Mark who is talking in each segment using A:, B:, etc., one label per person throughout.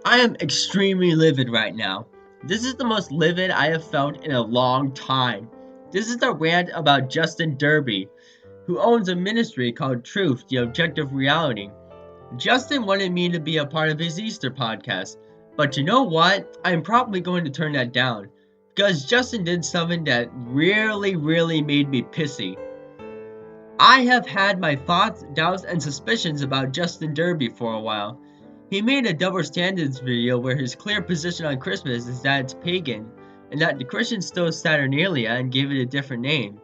A: I am extremely livid right now. This is the most livid I have felt in a long time. This is a rant about Justin Derby, who owns a ministry called Truth, the Objective Reality. Justin wanted me to be a part of his Easter podcast, but you know what? I'm probably going to turn that down, because Justin did something that really made me pissy. I have had my thoughts, doubts, and suspicions about Justin Derby for a while. He made a double standards video where his clear position on Christmas is that it's pagan, and that the Christians stole Saturnalia and gave it a different name.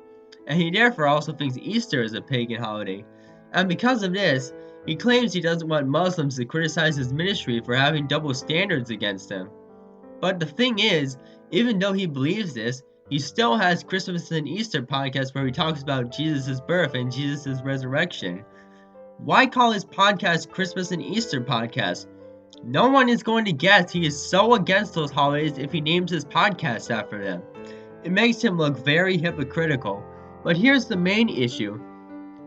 A: And he therefore also thinks Easter is a pagan holiday. And because of this, he claims he doesn't want Muslims to criticize his ministry for having double standards against him. But the thing is, even though he believes this, he still has Christmas and Easter podcasts where he talks about Jesus' birth and Jesus' resurrection. Why call his podcast Christmas and Easter podcast? No one is going to guess he is so against those holidays if he names his podcast after them. It makes him look very hypocritical. But here's the main issue.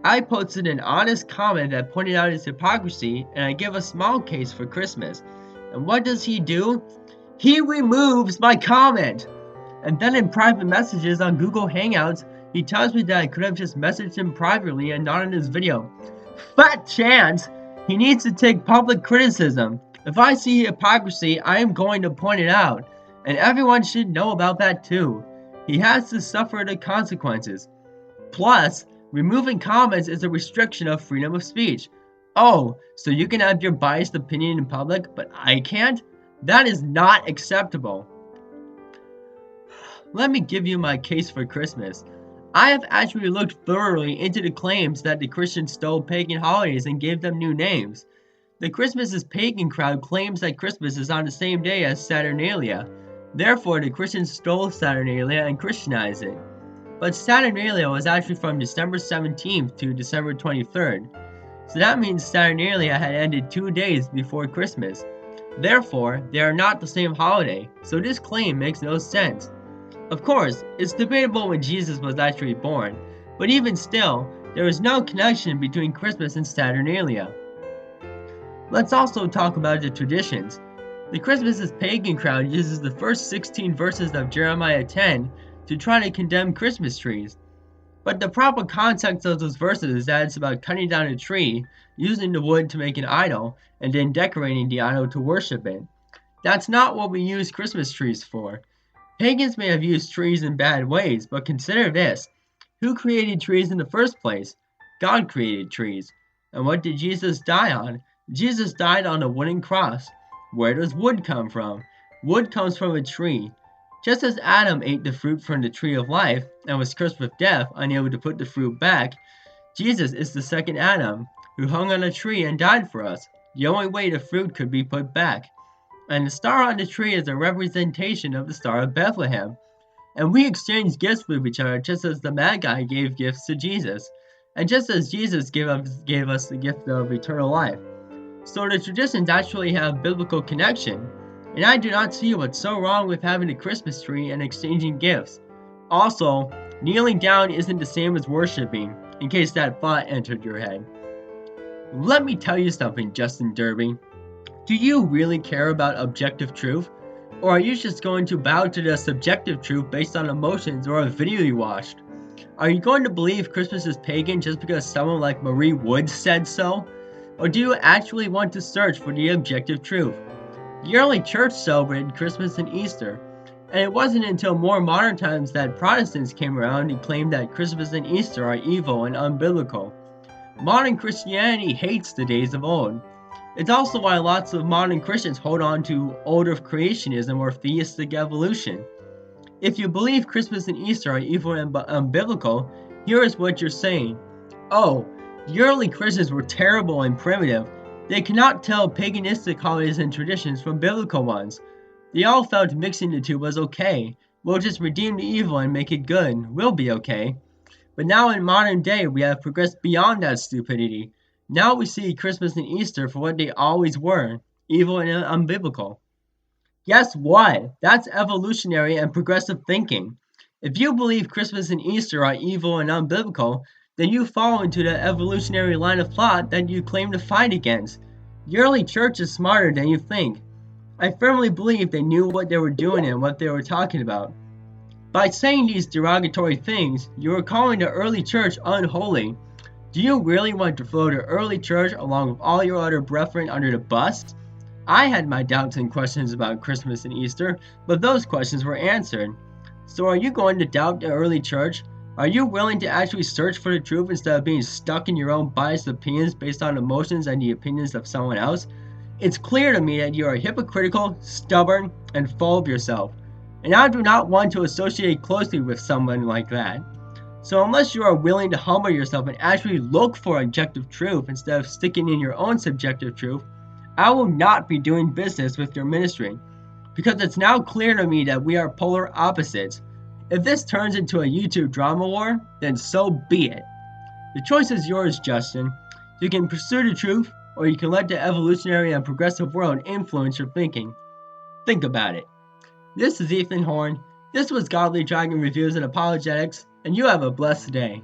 A: I posted an honest comment that pointed out his hypocrisy, and I give a small case for Christmas. And what does he do? He removes my comment! And then in private messages on Google Hangouts, he tells me that I could have just messaged him privately and not in his video. Fat chance! He needs to take public criticism. If I see hypocrisy, I am going to point it out. And everyone should know about that too. He has to suffer the consequences. Plus, removing comments is a restriction of freedom of speech. Oh, so you can have your biased opinion in public, but I can't? That is not acceptable. Let me give you my case for Christmas. I have actually looked thoroughly into the claims that the Christians stole pagan holidays and gave them new names. The Christmas is Pagan crowd claims that Christmas is on the same day as Saturnalia. Therefore, the Christians stole Saturnalia and Christianized it. But Saturnalia was actually from December 17th to December 23rd. So that means Saturnalia had ended 2 days before Christmas. Therefore, they are not the same holiday, so this claim makes no sense. Of course, it's debatable when Jesus was actually born, but even still, there is no connection between Christmas and Saturnalia. Let's also talk about the traditions. The Christmas is Pagan crowd uses the first 16 verses of Jeremiah 10 to try to condemn Christmas trees. But the proper context of those verses is that it's about cutting down a tree, using the wood to make an idol, and then decorating the idol to worship it. That's not what we use Christmas trees for. Pagans may have used trees in bad ways, but consider this. Who created trees in the first place? God created trees. And what did Jesus die on? Jesus died on a wooden cross. Where does wood come from? Wood comes from a tree. Just as Adam ate the fruit from the tree of life and was cursed with death, unable to put the fruit back, Jesus is the second Adam, who hung on a tree and died for us, the only way the fruit could be put back. And the star on the tree is a representation of the Star of Bethlehem. And we exchange gifts with each other just as the Magi gave gifts to Jesus, and just as Jesus gave us the gift of eternal life. So the traditions actually have biblical connection, and I do not see what's so wrong with having a Christmas tree and exchanging gifts. Also, kneeling down isn't the same as worshiping, in case that thought entered your head. Let me tell you something, Justin Derby. Do you really care about objective truth? Or are you just going to bow to the subjective truth based on emotions or a video you watched? Are you going to believe Christmas is pagan just because someone like Marie Woods said so? Or do you actually want to search for the objective truth? The early church celebrated Christmas and Easter, and it wasn't until more modern times that Protestants came around and claimed that Christmas and Easter are evil and unbiblical. Modern Christianity hates the days of old. It's also why lots of modern Christians hold on to older creationism or theistic evolution. If you believe Christmas and Easter are evil and unbiblical, here is what you're saying. Oh, the early Christians were terrible and primitive. They cannot tell paganistic holidays and traditions from biblical ones. They all felt mixing the two was okay. We'll just redeem the evil and make it good. We'll be okay. But now in modern day, we have progressed beyond that stupidity. Now we see Christmas and Easter for what they always were, evil and unbiblical. Guess what? That's evolutionary and progressive thinking. If you believe Christmas and Easter are evil and unbiblical, then you fall into the evolutionary line of thought that you claim to fight against. The early church is smarter than you think. I firmly believe they knew what they were doing and what they were talking about. By saying these derogatory things, you are calling the early church unholy. Do you really want to throw the early church along with all your other brethren under the bus? I had my doubts and questions about Christmas and Easter, but those questions were answered. So are you going to doubt the early church? Are you willing to actually search for the truth instead of being stuck in your own biased opinions based on emotions and the opinions of someone else? It's clear to me that you are hypocritical, stubborn, and full of yourself, and I do not want to associate closely with someone like that. So unless you are willing to humble yourself and actually look for objective truth instead of sticking in your own subjective truth, I will not be doing business with your ministry, because it's now clear to me that we are polar opposites. If this turns into a YouTube drama war, then so be it. The choice is yours, Justin. You can pursue the truth, or you can let the evolutionary and progressive world influence your thinking. Think about it. This is Ethan Horn. This was Godly Dragon Reviews and Apologetics, and you have a blessed day.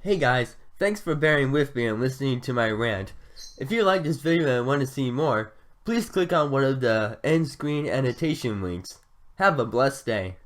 B: Hey guys, thanks for bearing with me and listening to my rant. If you like this video and want to see more, please click on one of the end screen annotation links. Have a blessed day.